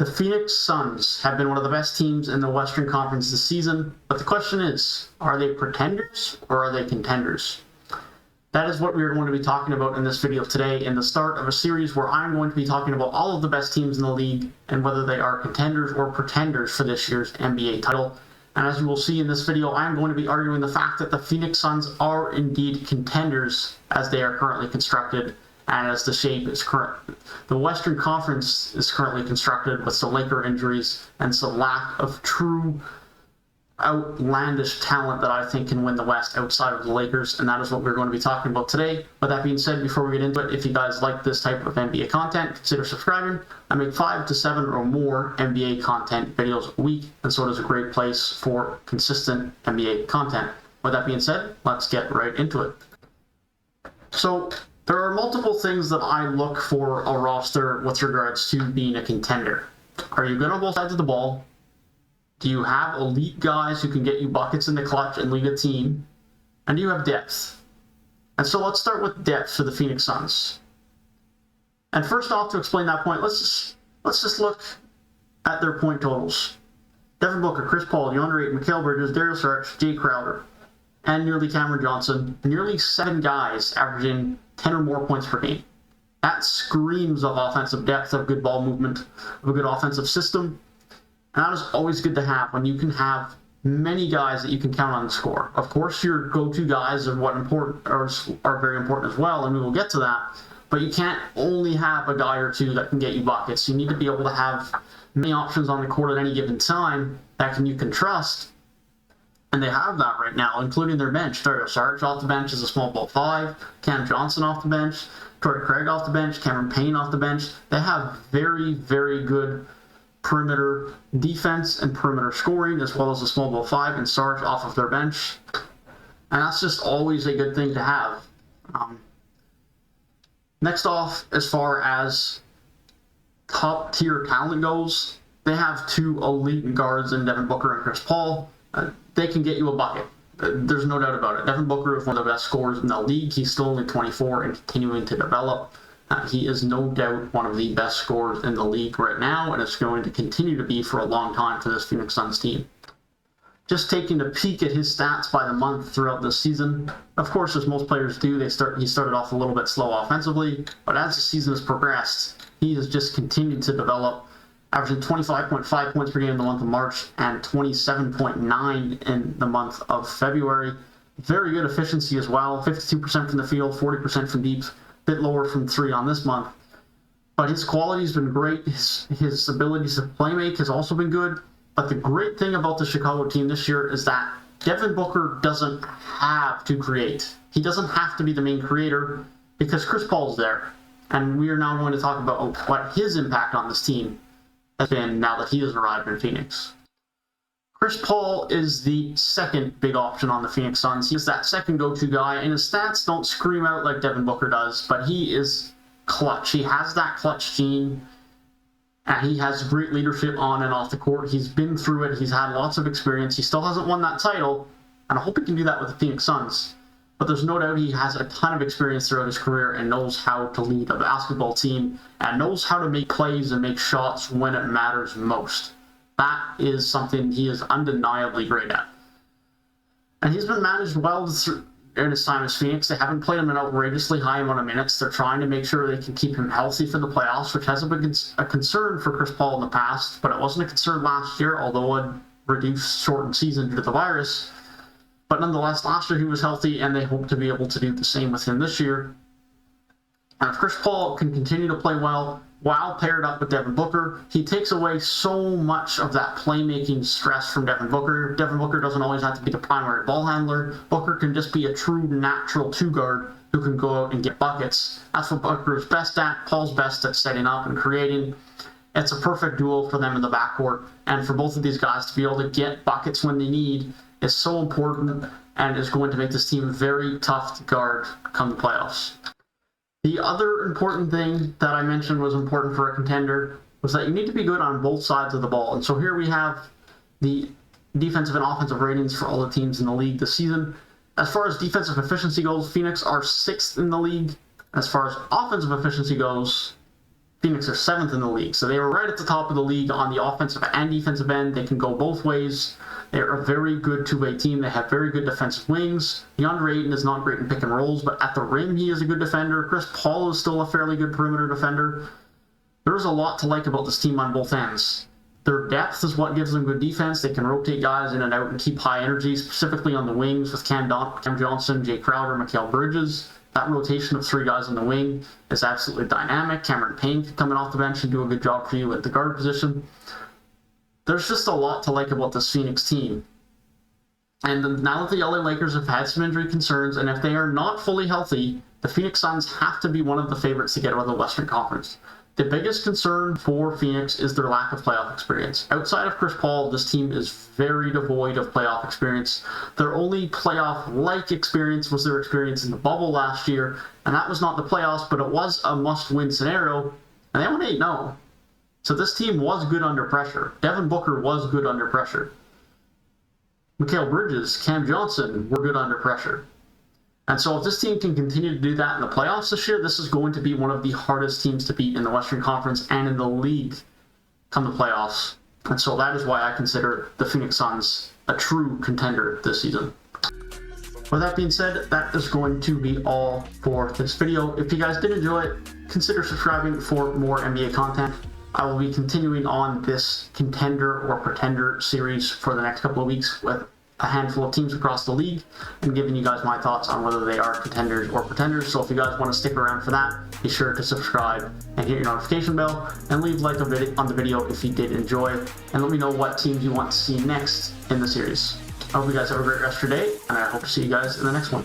The Phoenix Suns have been one of the best teams in the Western Conference this season, but the question is, are they pretenders or are they contenders? That is what we are going to be talking about in this video today, in the start of a series where I'm going to be talking about all of the best teams in the league and whether they are contenders or pretenders for this year's NBA title. And as you will see in this video, I'm going to be arguing the fact that the Phoenix Suns are indeed contenders as they are currently constructed and as the shape is current. The Western Conference is currently constructed with some Laker injuries and some lack of true outlandish talent that I think can win the West outside of the Lakers, and that is what we're going to be talking about today. But that being said, before we get into it, if you guys like this type of NBA content, consider subscribing. I make 5 to 7 or more NBA content videos a week, and so it is a great place for consistent NBA content. With that being said, let's get right into it. So there are multiple things that I look for a roster with regards to being a contender. Are you good on both sides of the ball? Do you have elite guys who can get you buckets in the clutch and lead a team? And do you have depth? And so let's start with depth for the Phoenix Suns. And first off, to explain that point, let's just look at their point totals. Devin Booker, Chris Paul, DeAndre Ayton, Mikal Bridges, Darius Saric, Jay Crowder, and nearly Cameron Johnson, nearly 7 guys averaging 10 or more points per game. That screams of offensive depth, of good ball movement, of a good offensive system. And that is always good to have when you can have many guys that you can count on to score. Of course, your go-to guys are are very important as well, and we will get to that. But you can't only have a guy or two that can get you buckets. You need to be able to have many options on the court at any given time that you can trust. And they have that right now, including their bench. Darius Saric off the bench is a small ball 5. Cam Johnson off the bench. Torrey Craig off the bench. Cameron Payne off the bench. They have very, very good perimeter defense and perimeter scoring, as well as a small ball 5 and Sarge off of their bench. And that's just always a good thing to have. Next off, as far as top tier talent goes, they have 2 elite guards in Devin Booker and Chris Paul. They can get you a bucket. There's no doubt about it. Devin Booker is one of the best scorers in the league. He's still only 24 and continuing to develop. He is no doubt one of the best scorers in the league right now, and it's going to continue to be for a long time for this Phoenix Suns team. Just taking a peek at his stats by the month throughout this season, of course, as most players do, he started off a little bit slow offensively, but as the season has progressed, he has just continued to develop, averaging 25.5 points per game in the month of March and 27.9 in the month of February. Very good efficiency as well, 52% from the field, 40% from deep. Bit lower from 3 on this month, but his quality has been great. His ability to play make has also been good. But the great thing about the Chicago team this year is that Devin Booker doesn't have to create. He doesn't have to be the main creator because Chris Paul's there. And we are now going to talk about what his impact on this team has been now that he has arrived in Phoenix. Chris Paul is the second big option on the Phoenix Suns. He's that second go-to guy, and his stats don't scream out like Devin Booker does, but he is clutch. He has that clutch gene, and he has great leadership on and off the court. He's been through it. He's had lots of experience. He still hasn't won that title, and I hope he can do that with the Phoenix Suns. But there's no doubt he has a ton of experience throughout his career and knows how to lead a basketball team and knows how to make plays and make shots when it matters most. That is something he is undeniably great at. And he's been managed well in his time as Phoenix. They haven't played him an outrageously high amount of minutes. They're trying to make sure they can keep him healthy for the playoffs, which hasn't been a concern for Chris Paul in the past, but it wasn't a concern last year, although a reduced, shortened season due to the virus. But nonetheless, last year he was healthy, and they hope to be able to do the same with him this year. And if Chris Paul can continue to play well, while paired up with Devin Booker, he takes away so much of that playmaking stress from Devin Booker. Devin Booker doesn't always have to be the primary ball handler. Booker can just be a true natural 2-guard who can go out and get buckets. That's what Booker is best at. Paul's best at setting up and creating. It's a perfect duo for them in the backcourt. And for both of these guys to be able to get buckets when they need is so important and is going to make this team very tough to guard come the playoffs. The other important thing that I mentioned was important for a contender was that you need to be good on both sides of the ball. And so here we have the defensive and offensive ratings for all the teams in the league this season. As far as defensive efficiency goes, Phoenix are 6th in the league. As far as offensive efficiency goes, Phoenix are 7th in the league. So they were right at the top of the league on the offensive and defensive end. They can go both ways. They're a very good two-way team. They have very good defensive wings. DeAndre Ayton is not great in pick and rolls, but at the rim, he is a good defender. Chris Paul is still a fairly good perimeter defender. There's a lot to like about this team on both ends. Their depth is what gives them good defense. They can rotate guys in and out and keep high energy, specifically on the wings with Cam Johnson, Jay Crowder, Mikal Bridges. That rotation of 3 guys on the wing is absolutely dynamic. Cameron Payne could come in off the bench and do a good job for you at the guard position. There's just a lot to like about this Phoenix team. And now that the LA Lakers have had some injury concerns, and if they are not fully healthy, the Phoenix Suns have to be one of the favorites to get out of the Western Conference. The biggest concern for Phoenix is their lack of playoff experience. Outside of Chris Paul, this team is very devoid of playoff experience. Their only playoff-like experience was their experience in the bubble last year, and that was not the playoffs, but it was a must-win scenario, and they went 8-0. So this team was good under pressure. Devin Booker was good under pressure. Mikal Bridges, Cam Johnson were good under pressure. And so if this team can continue to do that in the playoffs this year, this is going to be one of the hardest teams to beat in the Western Conference and in the league come the playoffs. And so that is why I consider the Phoenix Suns a true contender this season. With that being said, that is going to be all for this video. If you guys did enjoy it, consider subscribing for more NBA content. I will be continuing on this contender or pretender series for the next couple of weeks with a handful of teams across the league and giving you guys my thoughts on whether they are contenders or pretenders. So if you guys want to stick around for that, be sure to subscribe and hit your notification bell and leave a like on the video if you did enjoy, and let me know what teams you want to see next in the series. I hope you guys have a great rest of your day, and I hope to see you guys in the next one.